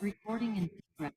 Recording in progress.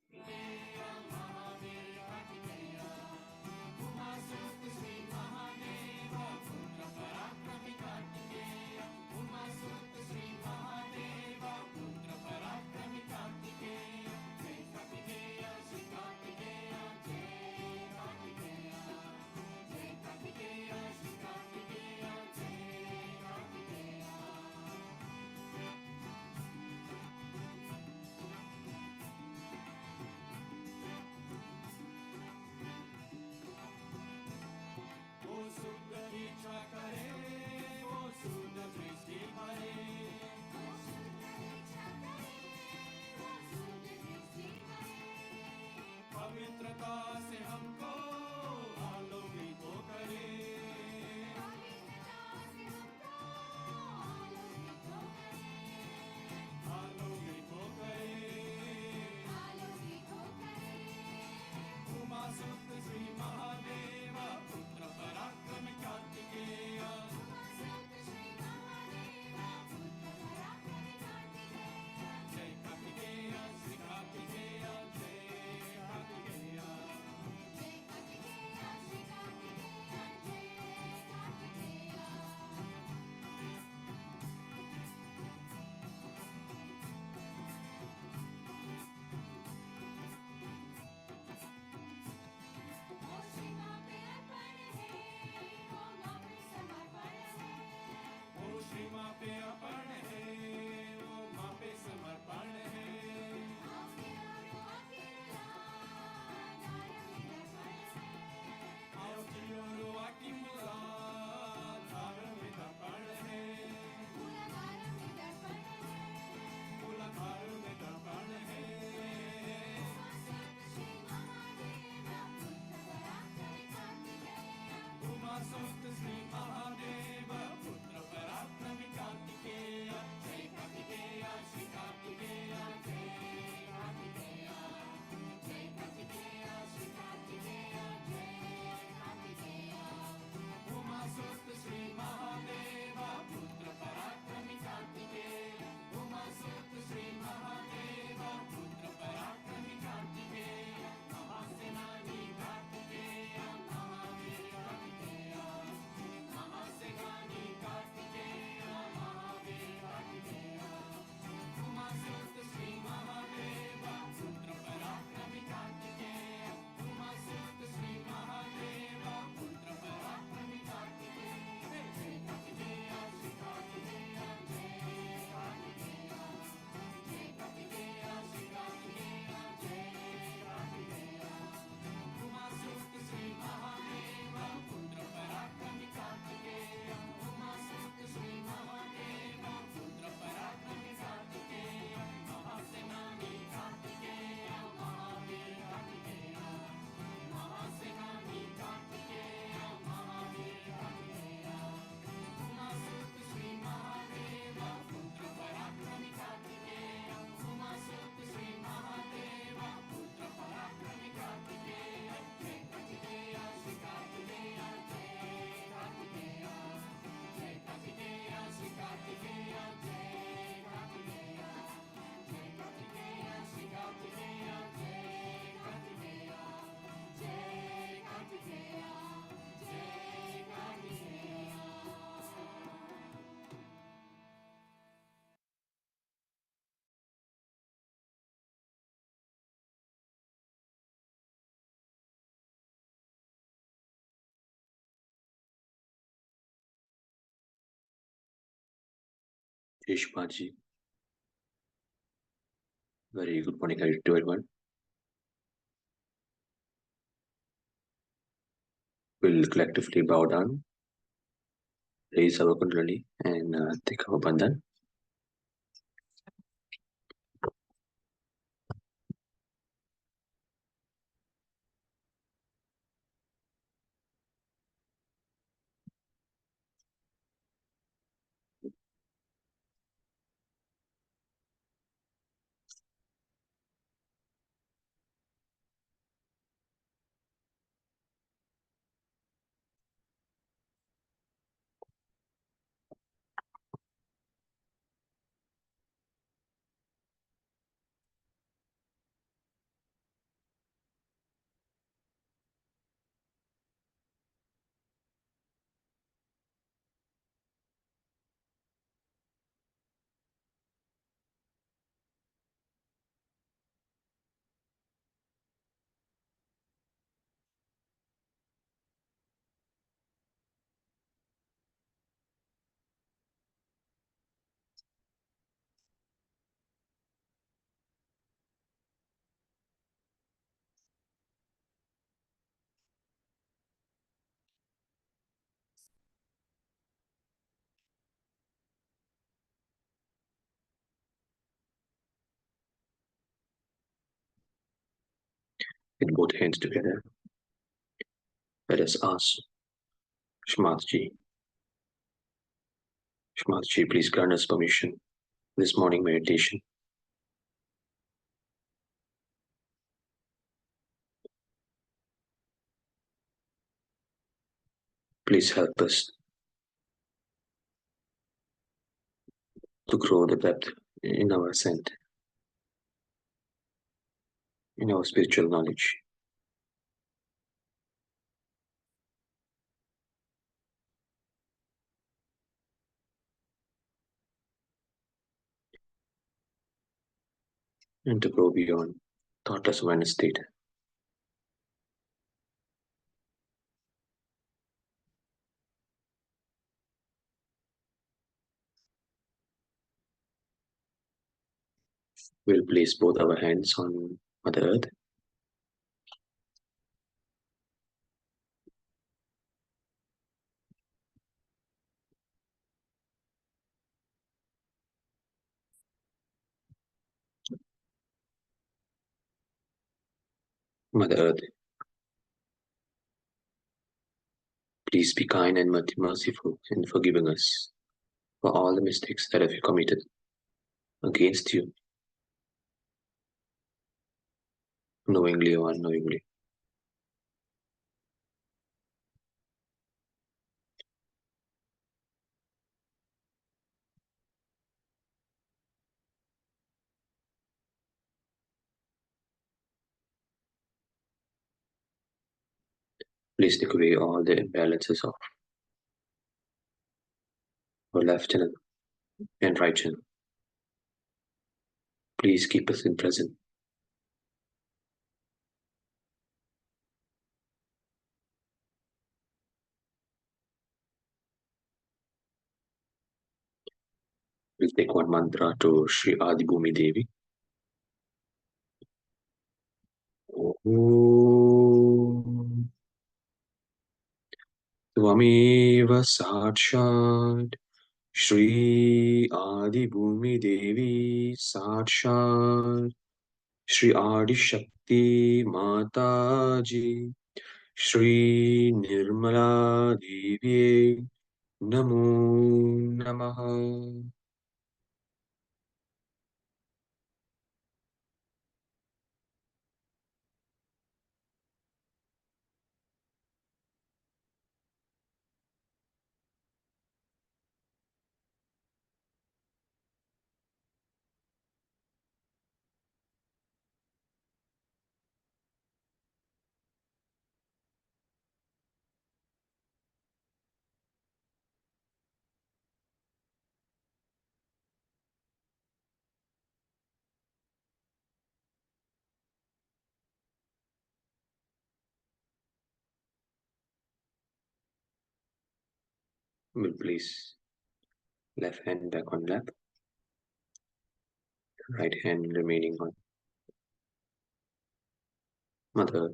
Shri Mataji. Very good morning to everyone. We'll collectively bow down, raise our Kundalini, and take our bandhan. with both hands together. Let us ask Shri Mataji. Shri Mataji, please grant us permission this morning meditation. Please help us to grow the depth in our ascent, in our spiritual knowledge. And to grow beyond thoughtless awareness state. We'll place both our hands on Mother Earth. Mother Earth, please be kind and merciful in forgiving us for all the mistakes that have committed against you, knowingly or unknowingly. Please take away all the imbalances of our left channel and right channel. Please keep us in present. We'll take one mantra to Shri Adibhumi Devi. Om Tvameva Sakshat Shri Adibhumi Devi Sakshat Shri Adi Shakti Mataji Shri Nirmala Devi Namo Namaha. We'll place left hand back on lap, right hand remaining on Mother Earth.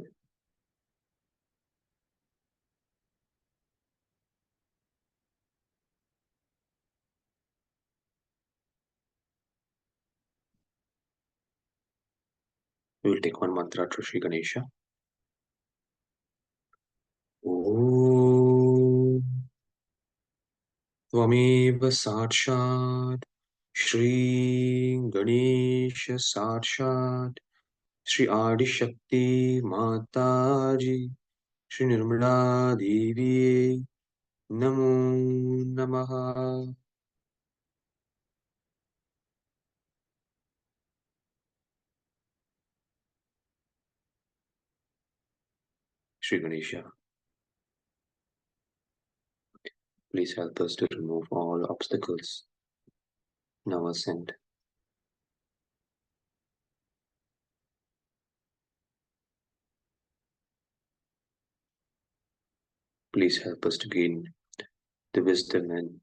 We will take one mantra to Shri Ganesha. Om Tvameva Sakshat Shri Ganesha Sakshat Shri Adi Shakti Mataji Shri Nirmala Devi Namo Namaha. Shri Ganesha, please help us to remove all obstacles in our ascent. Please help us to gain the wisdom and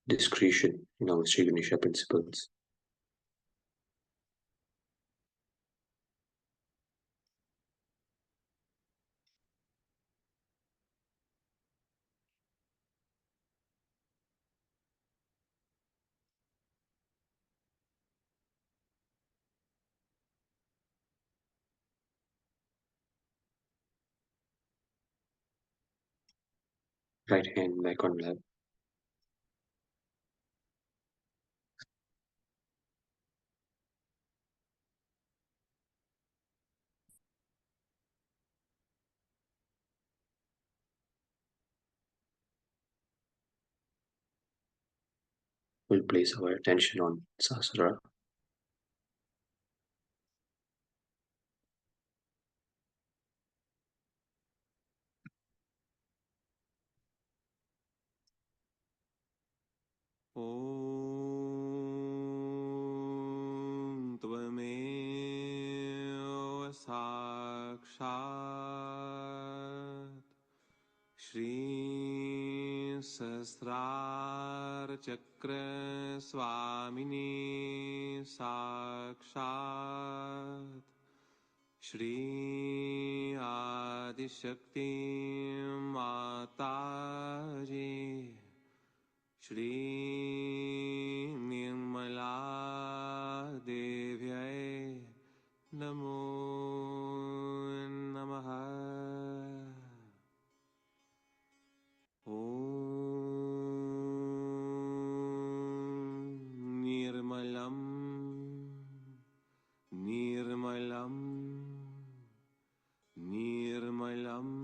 discretion in our Shri Ganesha principles. Right hand back on lap. We'll place our attention on Sasra. ॐ त्वमेव साक्षात् श्रीसहस्रारचक्रस्वामिनी साक्षात् श्री आदिशक्ति माताजी श्री निर्मला देव्यै नमो नमः। ॐ निर्मलं निर्मलं निर्मलम्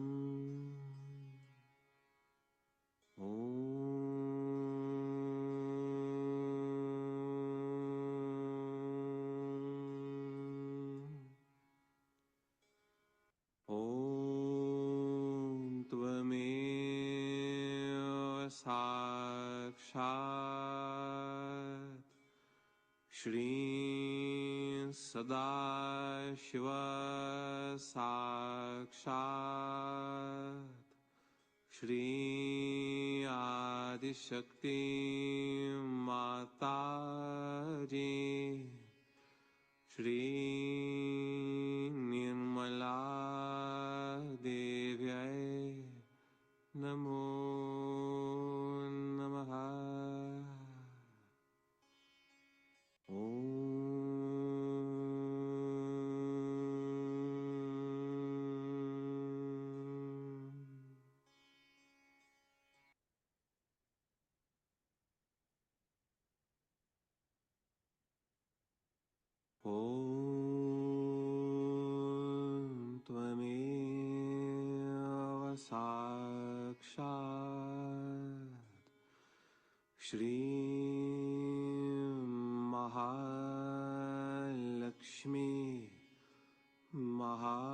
ॐ त्वमेव साक्षात् श्री सदाशिव साक्षात् श्री आदिशक्ति माताजी श्री निर्मला देव्यै नमो नमः। ॐ त्वमेव साक्षात् श्री महालक्ष्मी महासरस्वती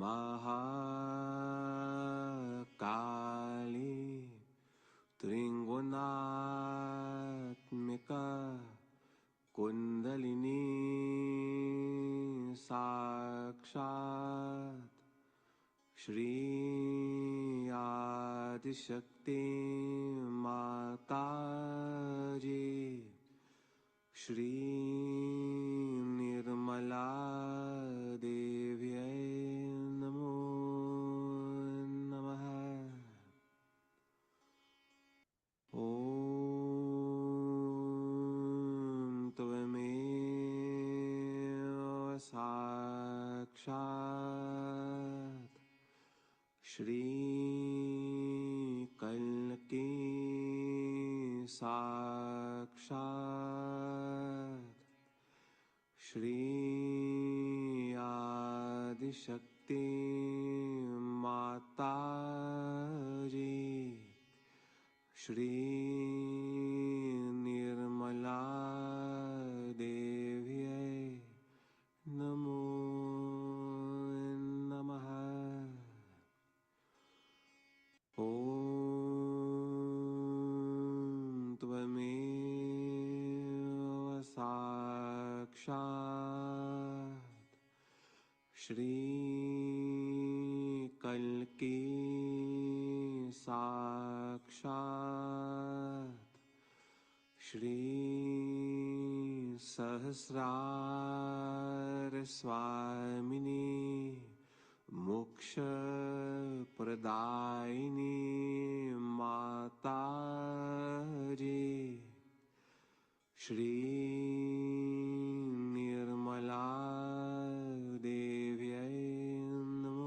महाकाली त्रिगुणात्मिका कुंडलिनी साक्षात् श्री आदिशक्ति माताजी श्री निर्मला देव्यै नमो नमः। ॐ त्वमेव साक्षात् श्री कल्की साक्षात् श्री आदिशक्ति माताजी श्री निर्मला देव्यै नमो नमः। ॐ त्वमेव साक्षात् श्री कल्की साक्षात् श्री सहस्रार स्वामिनी मोक्ष प्रदायिनी माताजी श्री निर्मला देव्यै नमो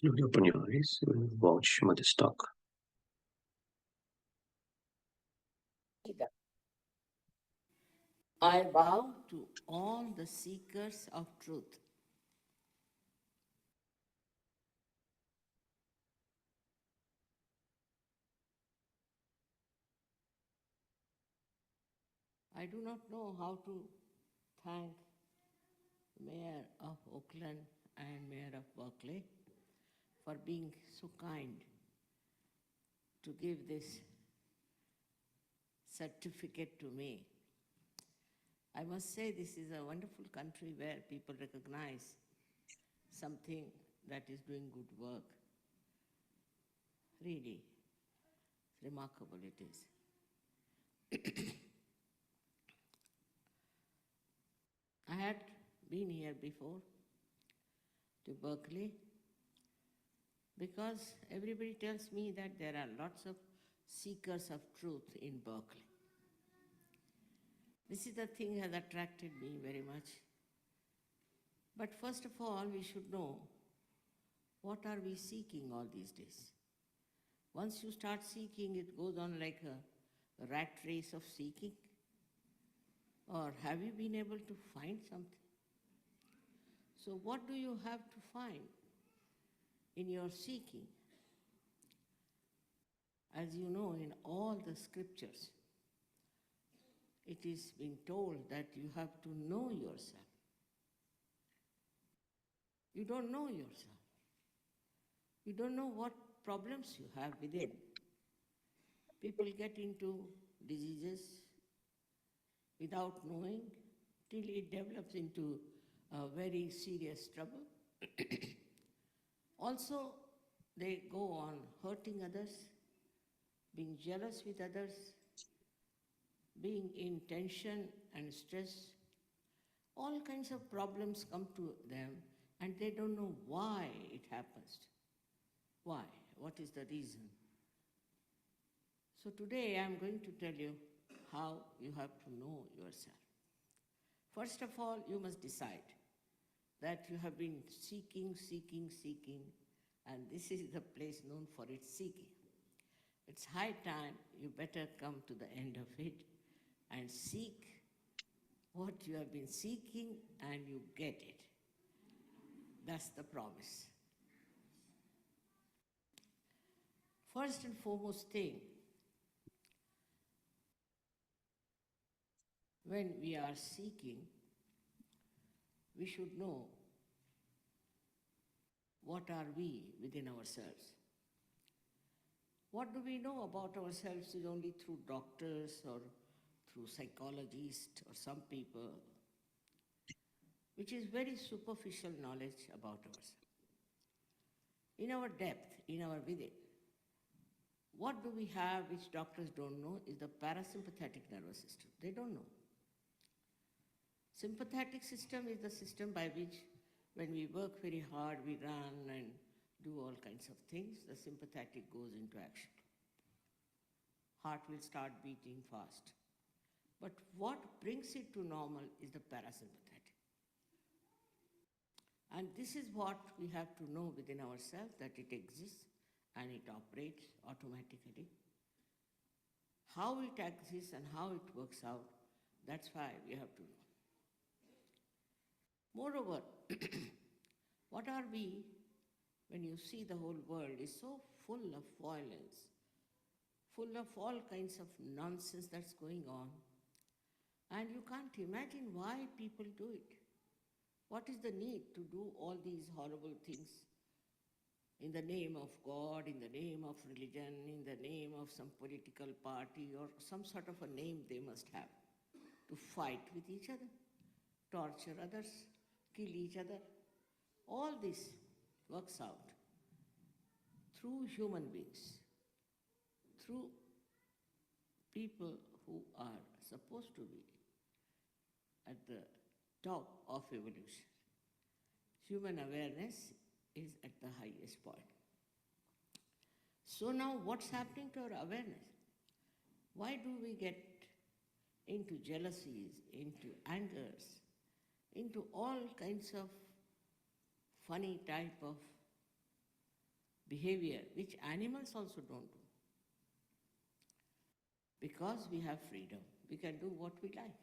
Slowly open your eyes and watch Mother's talk. I bow to all the seekers of truth. I do not know how to thank Mayor of Oakland and Mayor of Berkeley for being so kind to give this certificate to me. I must say this is a wonderful country where people recognize something that is doing good work. Really remarkable it is. I had been here before to Berkeley because everybody tells me that there are lots of seekers of truth in Berkeley. This is the thing that has attracted me very much. But first of all, we should know what are we seeking all these days. Once you start seeking, it goes on like a rat race of seeking. Or have you been able to find something? So what do you have to find in your seeking? As you know, in all the scriptures, it is being told that you have to know yourself. You don't know yourself. You don't know what problems you have within. People get into diseases without knowing till it develops into a very serious trouble. Also, they go on hurting others, being jealous with others, being in tension and stress. All kinds of problems come to them and they don't know why it happens. Why? What is the reason? So today I am going to tell you how you have to know yourself. First of all, you must decide that you have been seeking, and this is the place known for its seeking. It's high time you better come to the end of it and seek what you have been seeking and you get it. That's the promise. First and foremost thing, when we are seeking, we should know what are we within ourselves. What do we know about ourselves is only through doctors or through psychologists or some people, which is very superficial knowledge about ourselves. In our depth, in our within, what do we have which doctors don't know is the parasympathetic nervous system. They don't know. Sympathetic system is the system by which when we work very hard, we run and do all kinds of things, the sympathetic goes into action. Heart will start beating fast. But what brings it to normal is the parasympathetic. And this is what we have to know within ourselves, that it exists and it operates automatically. How it exists and how it works out, that's why we have to know. Moreover, what are we when you see the whole world is so full of violence, full of all kinds of nonsense that's going on, and you can't imagine why people do it. What is the need to do all these horrible things in the name of God, in the name of religion, in the name of some political party or some sort of a name they must have, to fight with each other, torture others, kill each other? All this works out through human beings, through people who are supposed to be at the top of evolution. Human awareness is at the highest point. So now what's happening to our awareness? Why do we get into jealousies, into angers, into all kinds of funny type of behavior which animals also don't do. Because we have freedom, we can do what we like.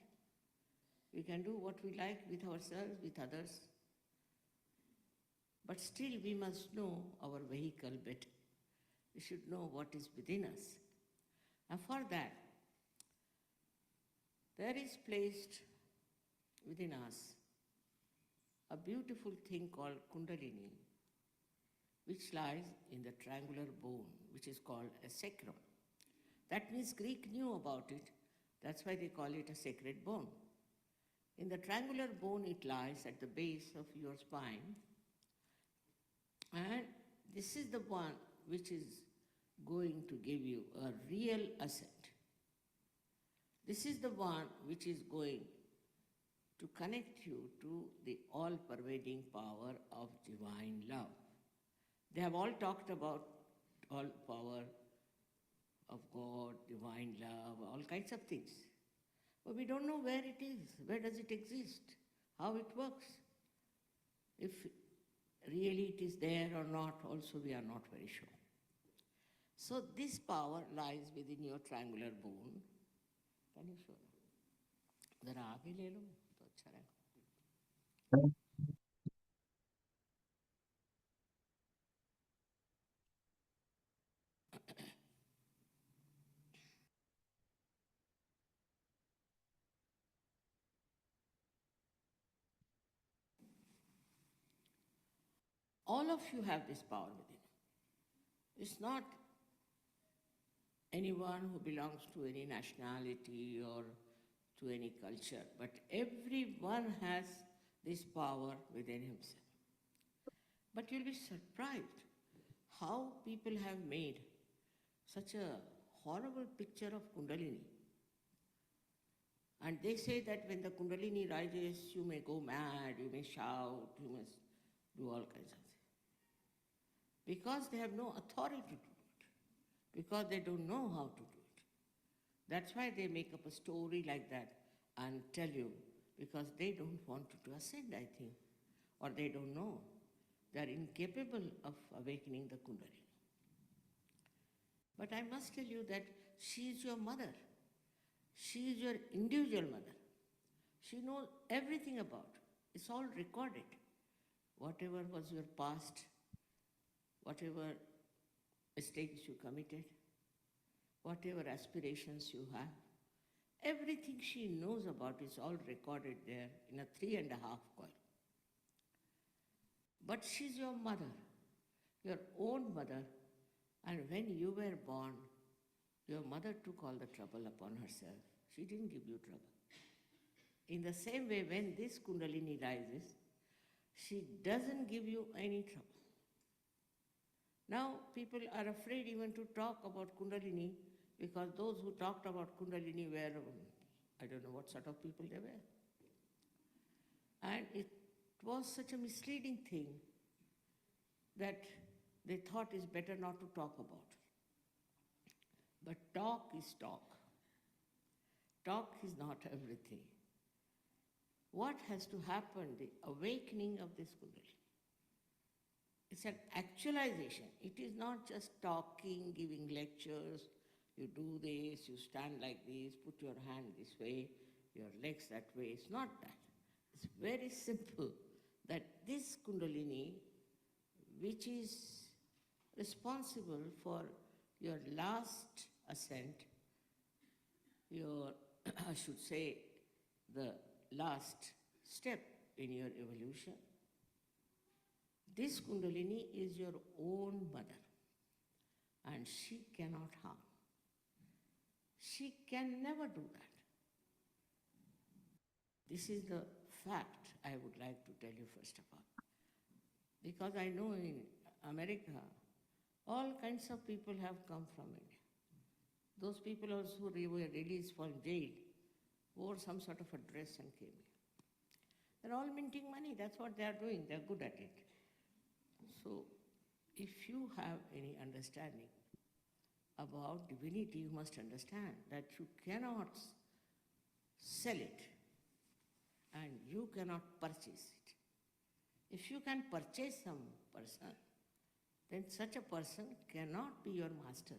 We can do what we like with ourselves, with others. But still we must know our vehicle better. We should know what is within us. And for that, there is placed within us a beautiful thing called Kundalini, which lies in the triangular bone, which is called a sacrum. That means Greek knew about it. That's why they call it a sacred bone. In the triangular bone, it lies at the base of your spine. And this is the one which is going to give you a real ascent. This is the one which is going to connect you to the all-pervading power of divine love. They have all talked about all power of God, divine love, all kinds of things. But we don't know where it is, where does it exist, how it works. If really it is there or not, also we are not very sure. So this power lies within your triangular bone. Can you show me? Zara aage le lo, to acha rahega. All of you have this power within you. It's not anyone who belongs to any nationality or to any culture, but everyone has this power within himself. But you'll be surprised how people have made such a horrible picture of Kundalini. And they say that when the Kundalini rises, you may go mad, you may shout, you must do all kinds of things. Because they have no authority to do it. Because they don't know how to do it. That's why they make up a story like that and tell you, because they don't want to ascend, I think, or they don't know. They are incapable of awakening the Kundalini. But I must tell you that she is your mother. She is your individual mother. She knows everything about it. It's all recorded. Whatever was your past, whatever mistakes you committed, whatever aspirations you have, everything she knows about is all recorded there in a 3.5 coil. But she's your mother, your own mother, and when you were born, your mother took all the trouble upon herself. She didn't give you trouble. In the same way, when this Kundalini rises, she doesn't give you any trouble. Now, people are afraid even to talk about Kundalini because those who talked about Kundalini were, I don't know what sort of people they were. And it was such a misleading thing that they thought it's better not to talk about. But talk is talk. Talk is not everything. What has to happen, the awakening of this Kundalini? It's an actualization. It is not just talking, giving lectures. You do this, you stand like this, put your hand this way, your legs that way. It's not that. It's very simple that this Kundalini, which is responsible for your last ascent, your, I should say, the last step in your evolution, this Kundalini is your own mother, and she cannot harm. She can never do that. This is the fact I would like to tell you first of all. Because I know in America, all kinds of people have come from India. Those people also who were released from jail wore some sort of a dress and came here. They're all minting money. That's what they are doing. They're good at it. So, if you have any understanding about divinity, you must understand that you cannot sell it and you cannot purchase it. If you can purchase some person, then such a person cannot be your master.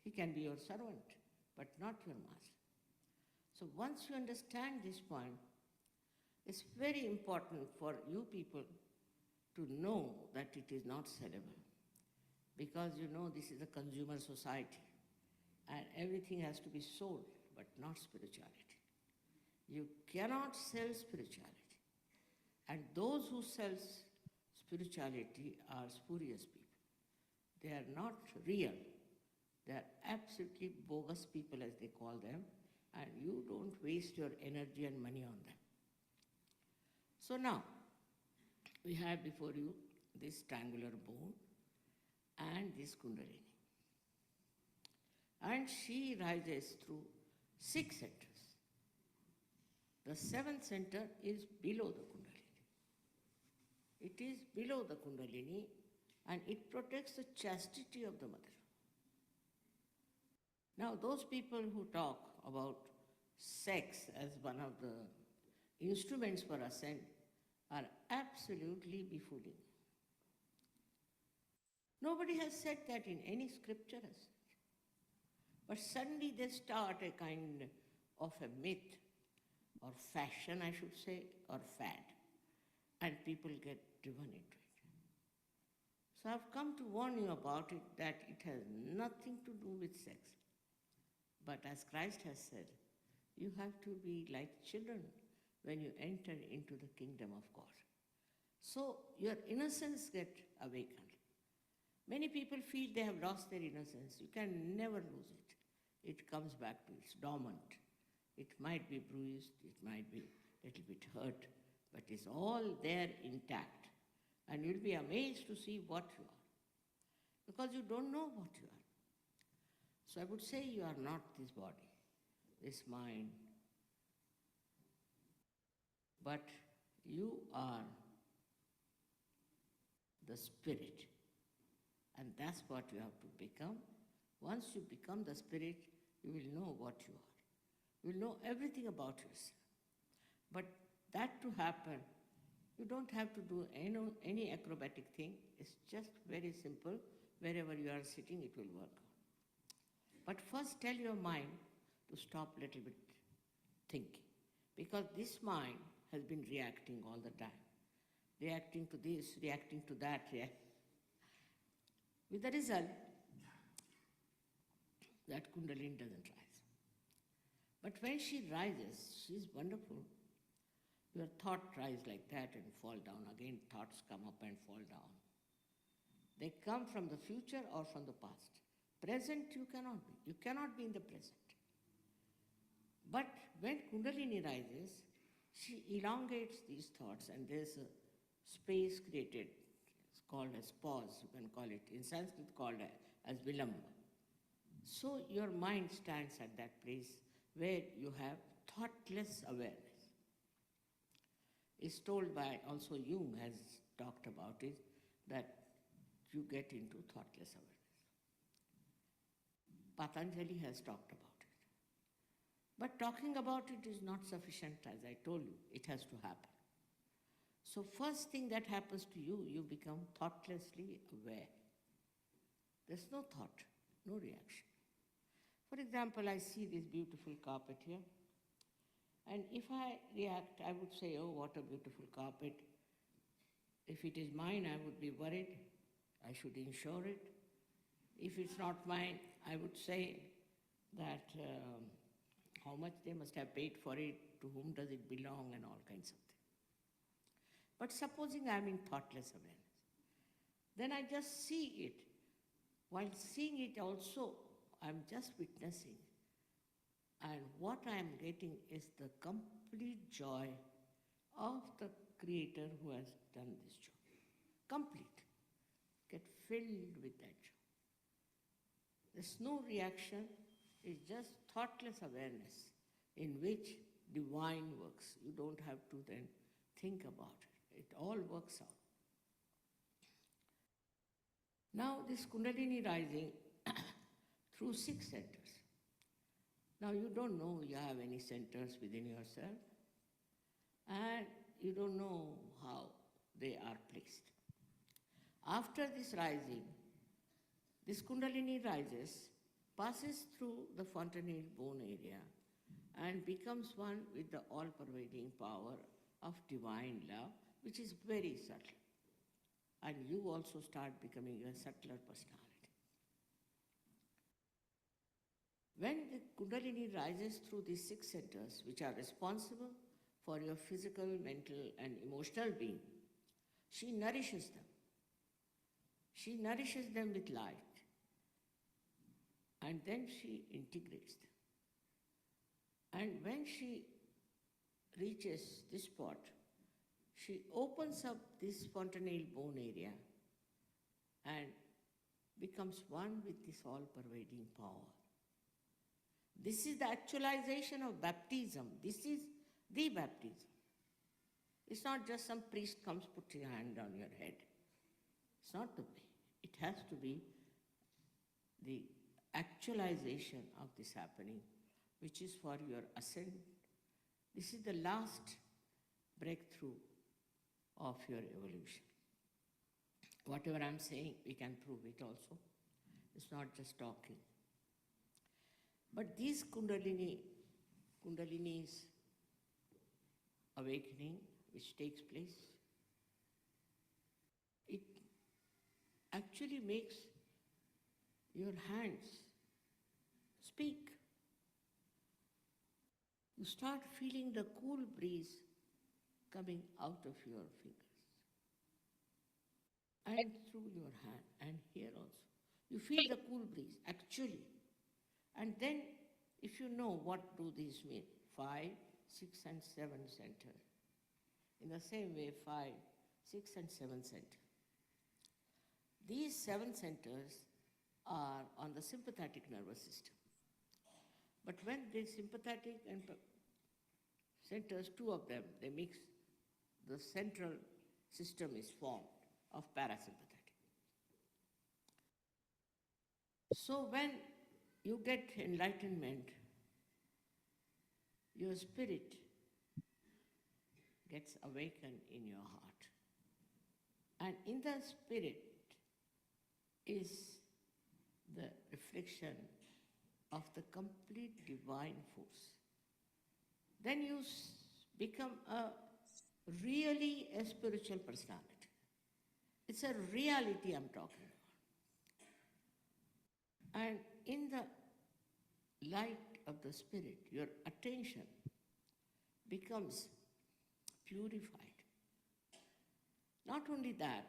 He can be your servant, but not your master. So once you understand this point, it's very important for you people to know that it is not sellable. Because you know this is a consumer society and everything has to be sold, but not spirituality. You cannot sell spirituality. And those who sell spirituality are spurious people. They are not real. They are absolutely bogus people, as they call them, and you don't waste your energy and money on them. So now, we have before you this triangular bone and this Kundalini. And she rises through 6 centers. The 7th center is below the Kundalini. It is below the Kundalini and it protects the chastity of the mother. Now, those people who talk about sex as one of the instruments for ascent are absolutely befooling. Nobody has said that in any scripture as such. But suddenly they start a kind of a myth or fashion, I should say, or fad, and people get driven into it. So I've come to warn you about it, that it has nothing to do with sex. But as Christ has said, you have to be like children when you enter into the kingdom of God. So your innocence gets awakened. Many people feel they have lost their innocence. You can never lose it. It comes back to its dormant. It might be bruised, it might be a little bit hurt, but it's all there intact. And you'll be amazed to see what you are, because you don't know what you are. So I would say you are not this body, this mind, but you are the spirit. And that's what you have to become. Once you become the spirit, you will know what you are. You will know everything about yourself. But that to happen, you don't have to do any acrobatic thing. It's just very simple. Wherever you are sitting, it will work. But first tell your mind to stop a little bit thinking. Because this mind has been reacting all the time. Reacting to this, reacting to that, with the result that Kundalini doesn't rise. But when she rises, she's wonderful. Your thought rise like that and fall down. Again, thoughts come up and fall down. They come from the future or from the past. Present you cannot be. You cannot be in the present. But when Kundalini rises, she elongates these thoughts and there's a space created. It's called as pause, you can call it. In Sanskrit called as vilamba. So your mind stands at that place where you have thoughtless awareness. It's told by, also Jung has talked about it, that you get into thoughtless awareness. Patanjali has talked about it. But talking about it is not sufficient, as I told you, it has to happen. So first thing that happens to you, you become thoughtlessly aware. There's no thought, no reaction. For example, I see this beautiful carpet here. And if I react, I would say, oh, what a beautiful carpet. If it is mine, I would be worried. I should insure it. If it's not mine, I would say that how much they must have paid for it, to whom does it belong, and all kinds of things. But supposing I'm in thoughtless awareness, then I just see it. While seeing it also, I'm just witnessing. And what I'm getting is the complete joy of the Creator who has done this job. Complete. Get filled with that joy. There's no reaction. It's just thoughtless awareness in which divine works. You don't have to then think about it. It all works out. Now this Kundalini rising through 6 centers. Now you don't know you have any centers within yourself, and you don't know how they are placed. After this rising, this Kundalini rises, passes through the fontanelle bone area and becomes one with the all-pervading power of divine love, which is very subtle. And you also start becoming a subtler personality. When the Kundalini rises through these 6 centers, which are responsible for your physical, mental, and emotional being, she nourishes them. She nourishes them with light. And then she integrates them. And when she reaches this spot, she opens up this fontanelle bone area and becomes one with this all-pervading power. This is the actualization of baptism. This is the baptism. It's not just some priest comes, puts his hand on your head. It's not the way. It has to be the actualization of this happening, which is for your ascent. This is the last breakthrough of your evolution. Whatever I'm saying, we can prove it also. It's not just talking. But these Kundalini's awakening, which takes place, it actually makes your hands speak. You start feeling the cool breeze coming out of your fingers and through your hand and here also. You feel the cool breeze, actually. And then, if you know what do these mean, 5, 6, and 7 center. In the same way, 5, 6, and 7 center. These 7 centers are on the sympathetic nervous system. But when the sympathetic and centers, 2 of them, they mix, the central system is formed of parasympathetic. So when you get enlightenment, your spirit gets awakened in your heart. And in the spirit is the reflection of the complete divine force. Then you become really a spiritual personality. It's a reality I'm talking about. And in the light of the spirit, your attention becomes purified. Not only that,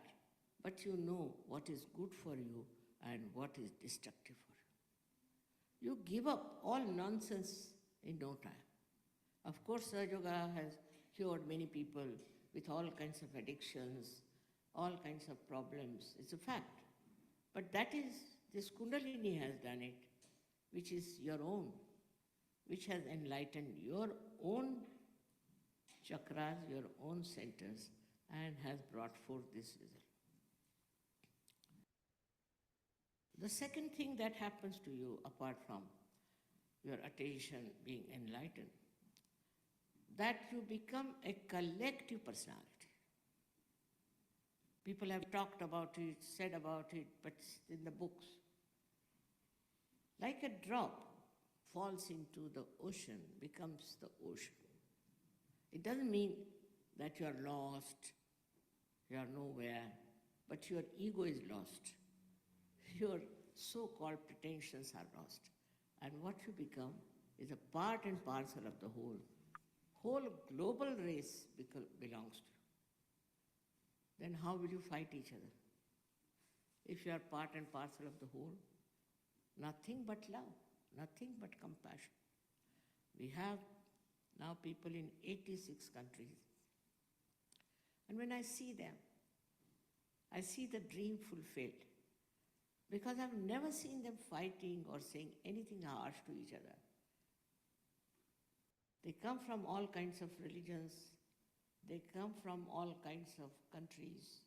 but you know what is good for you and what is destructive for you. You give up all nonsense in no time. Of course, Sahaja Yoga has cured many people with all kinds of addictions, all kinds of problems. It's a fact. But that is, this Kundalini has done it, which is your own, which has enlightened your own chakras, your own centers, and has brought forth this result. The second thing that happens to you, apart from your attention being enlightened, that you become a collective personality. People have talked about it, said about it, but it's in the books. Like a drop falls into the ocean, becomes the ocean. It doesn't mean that you are lost, you are nowhere, but your ego is lost. Your so-called pretensions are lost. And what you become is a part and parcel of the whole. Whole global race belongs to you. Then how will you fight each other? If you are part and parcel of the whole, nothing but love, nothing but compassion. We have now people in 86 countries. And when I see them, I see the dream fulfilled. Because I've never seen them fighting or saying anything harsh to each other. They come from all kinds of religions. They come from all kinds of countries.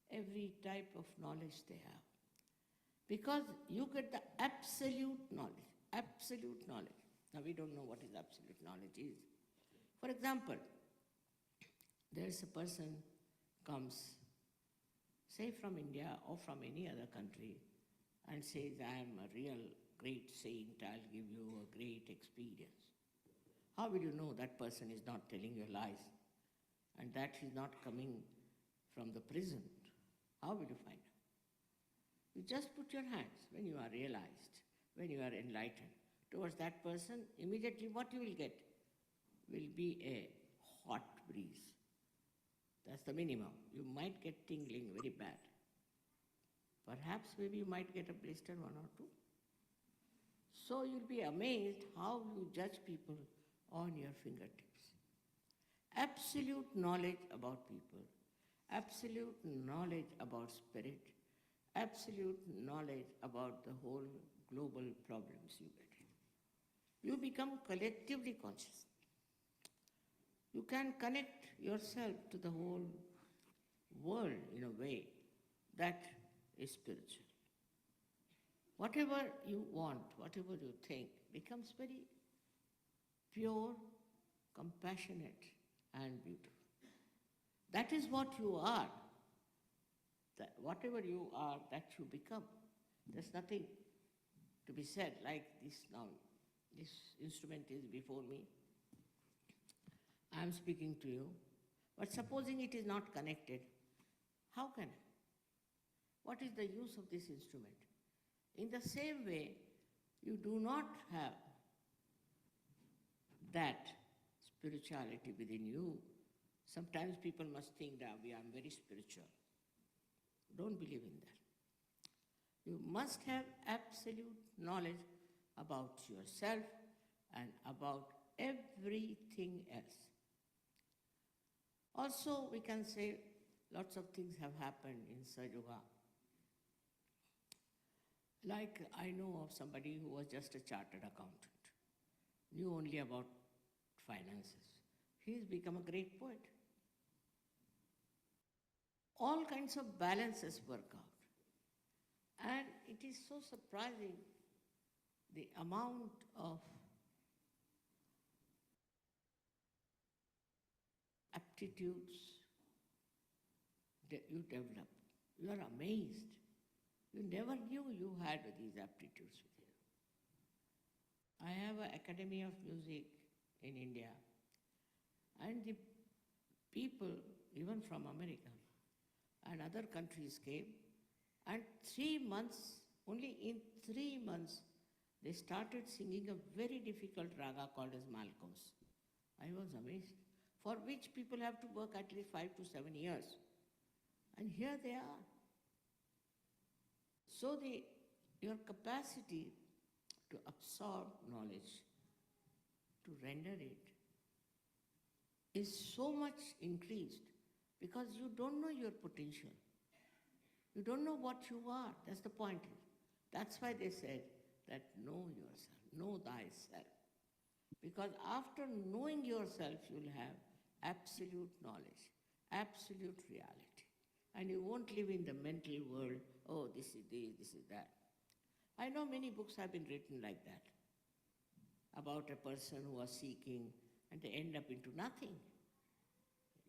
Every type of knowledge they have. Because you get the absolute knowledge. Absolute knowledge. Now we don't know what is absolute knowledge is. For example, there is a person comes, say from India or from any other country, and says, I am a real great saint, I'll give you a great experience. How will you know that person is not telling you lies and that he's not coming from the prison? How will you find out? You just put your hands when you are realized, when you are enlightened, towards that person. Immediately what you will get will be a hot breeze. That's the minimum. You might get tingling very bad. Perhaps maybe you might get a blister, one or two. So you'll be amazed how you judge people on your fingertips. Absolute knowledge about people, absolute knowledge about spirit, absolute knowledge about the whole global problems you get in. You become collectively conscious. You can connect yourself to the whole world in a way that is spiritual. Whatever you want, whatever you think, becomes very pure, compassionate, and beautiful. That is what you are. That whatever you are, that you become. There's nothing to be said like this now. This instrument is before me. I am speaking to you. But supposing it is not connected, how can I? What is the use of this instrument? In the same way, you do not have that spirituality within you. Sometimes people must think that I am very spiritual. Don't believe in that. You must have absolute knowledge about yourself and about everything else. Also, we can say lots of things have happened in Sahaja Yoga. Like I know of somebody who was just a chartered accountant, knew only about finances. He's become a great poet. All kinds of balances work out. And it is so surprising the amount of aptitudes that you develop. You are amazed. You never knew you had these aptitudes with you. I have an Academy of Music in India, and the people, even from America and other countries came, and 3 months, only in 3 months, they started singing a very difficult raga called as Malkos. I was amazed, for which people have to work at least 5 to 7 years. And here they are. So your capacity to absorb knowledge, to render it, is so much increased because you don't know your potential. You don't know what you are. That's the point. That's why they said that know yourself, know thyself. Because after knowing yourself, you'll have absolute knowledge, absolute reality. And you won't live in the mental world, oh, this is this is that. I know many books have been written like that, about a person who was seeking and they end up into nothing.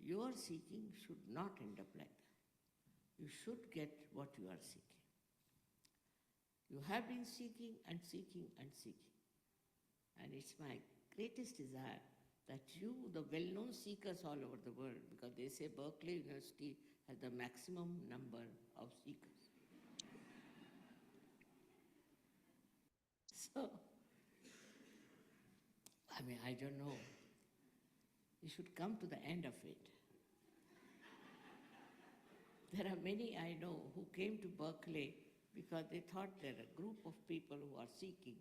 Your seeking should not end up like that. You should get what you are seeking. You have been seeking and seeking and seeking. And it's my greatest desire that you, the well-known seekers all over the world, because they say Berkeley University has the maximum number of seekers. So, I don't know. You should come to the end of it. There are many I know who came to Berkeley because they thought they're a group of people who are seeking.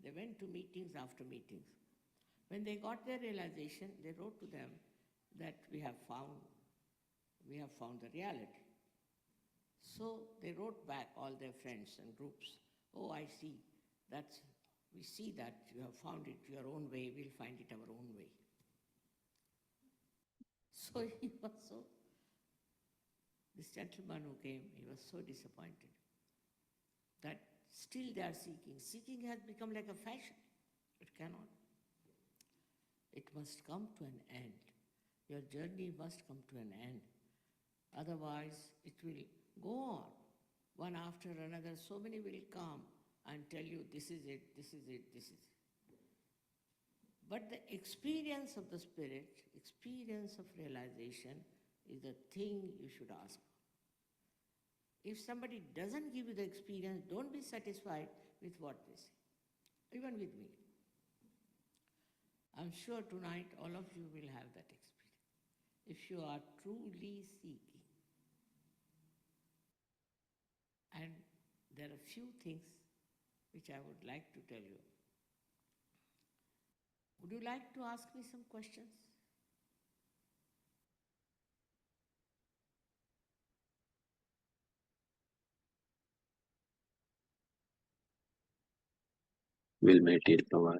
They went to meetings after meetings. When they got their realization, they wrote to them that we have found the reality. So they wrote back, all their friends and groups, oh, I see, we see that you have found it your own way, we'll find it our own way. So this gentleman who came, he was so disappointed that still they are seeking. Seeking has become like a fashion. It cannot. It must come to an end. Your journey must come to an end. Otherwise, it will Go on. One after another, so many will come and tell you, this is it, this is it, this is it. But the experience of the spirit, experience of realization is the thing you should ask for. If somebody doesn't give you the experience, don't be satisfied with what they say. Even with me. I'm sure tonight all of you will have that experience. If you are truly seeking. And there are few things which I would like to tell you. Would you like to ask me some questions? We'll meditate for a while.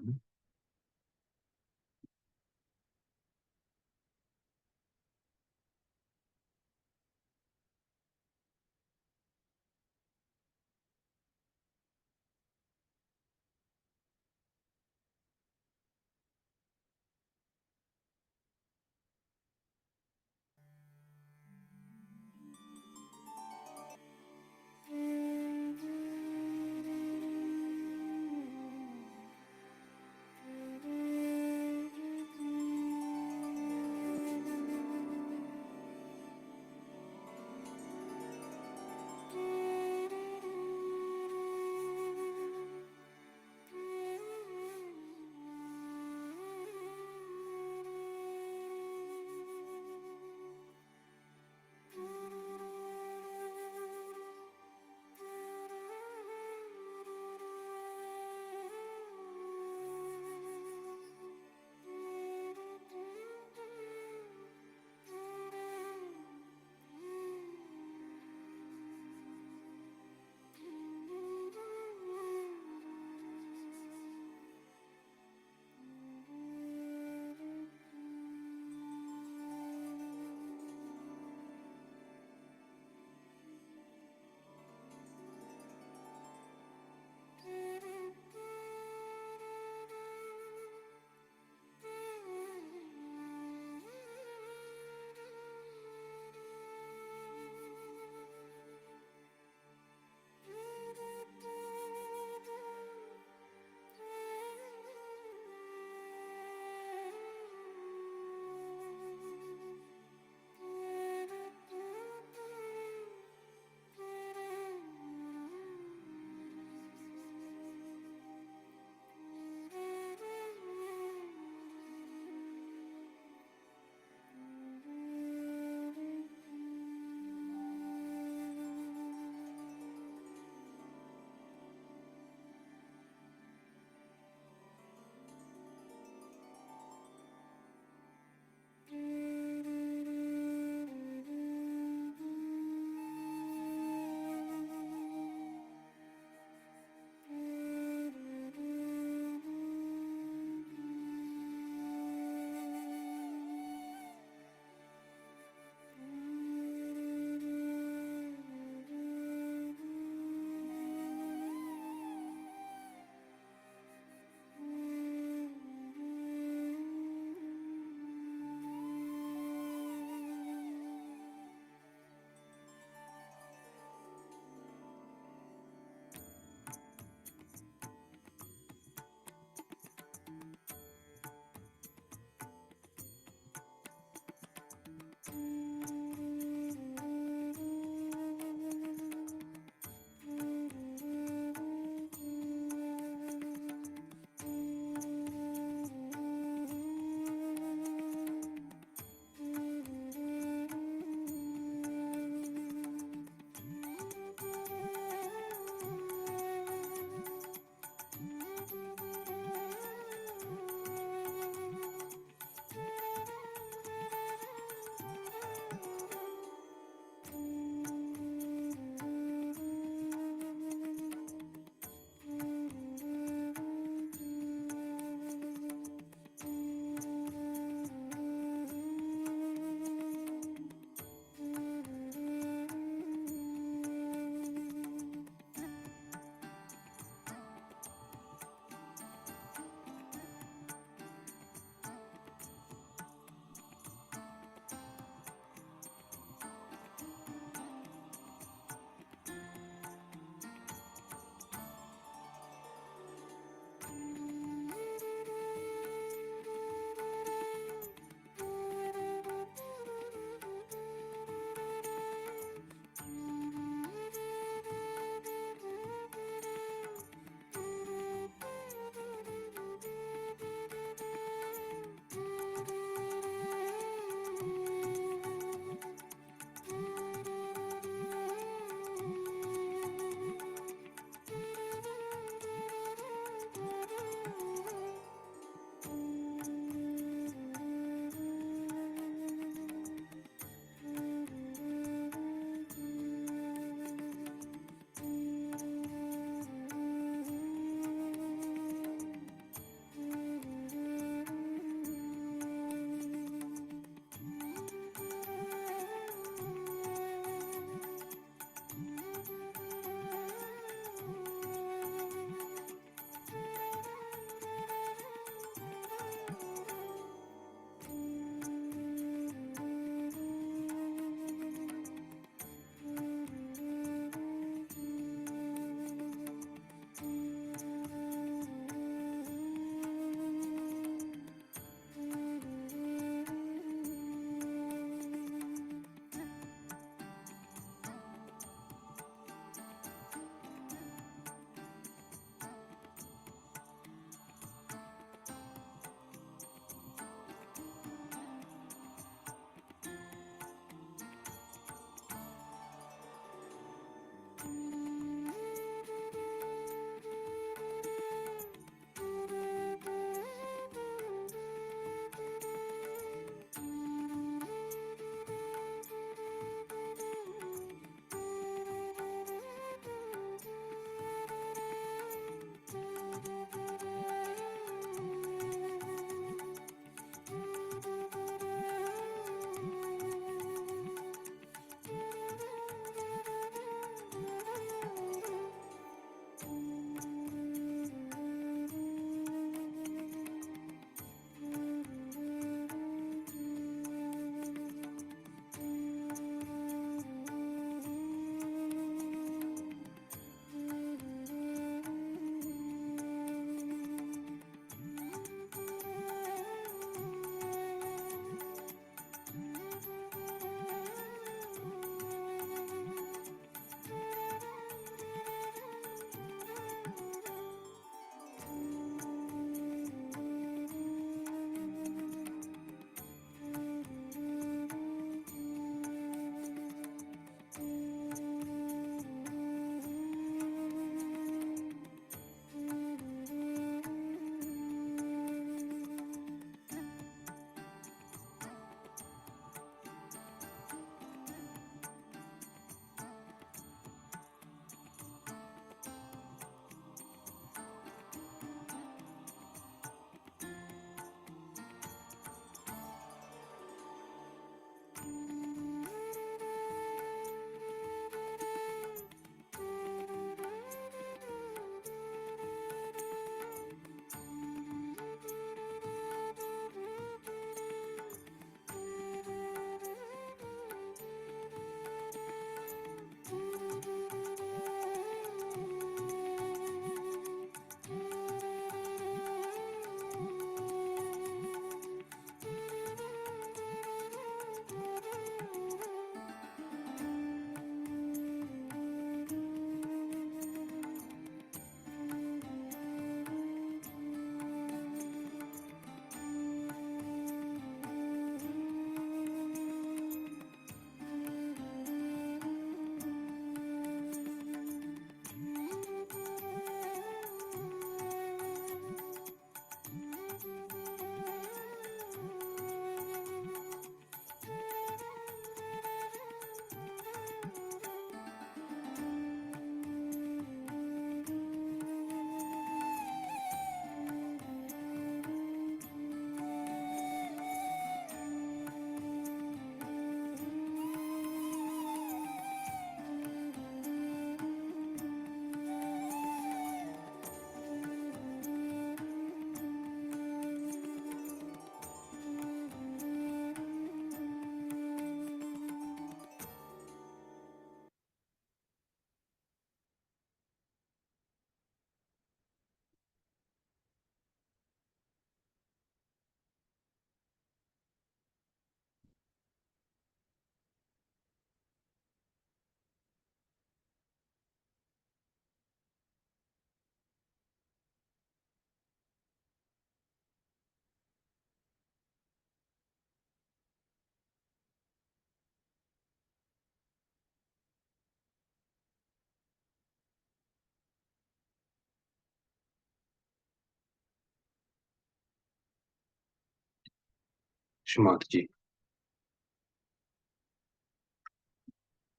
Shri Mataji,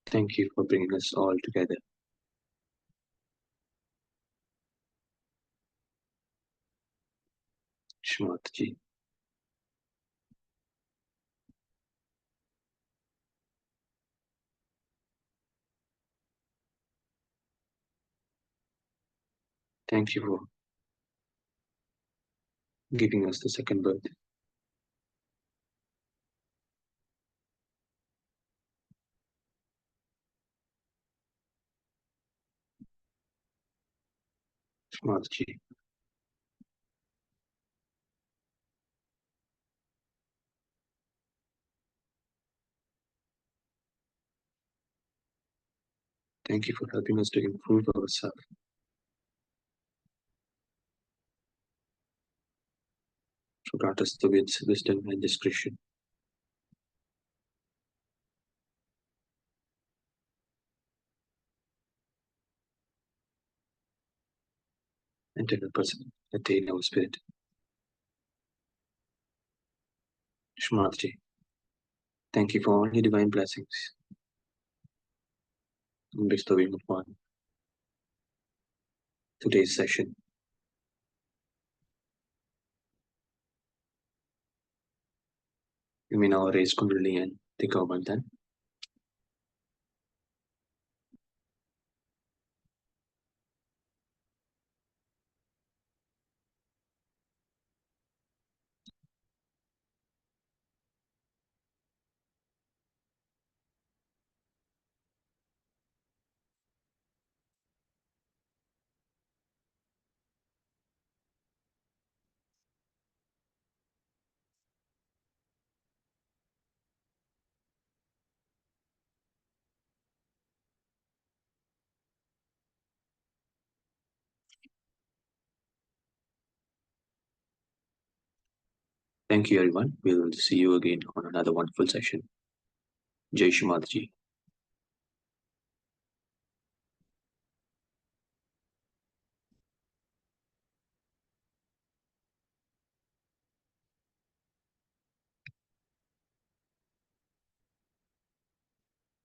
thank you for bringing us all together. Shri Mataji, thank you for giving us the second birth. Shri Mataji, thank you for helping us to improve ourselves. To grant us the wisdom and discretion. And to help us attain our spirit. Shri Mataji, thank you for all your divine blessings and bestowing upon today's session. You may now raise Kundalini and take our Bandhan. Thank you, everyone. We'll see you again on another wonderful session. Jai Shri Mataji.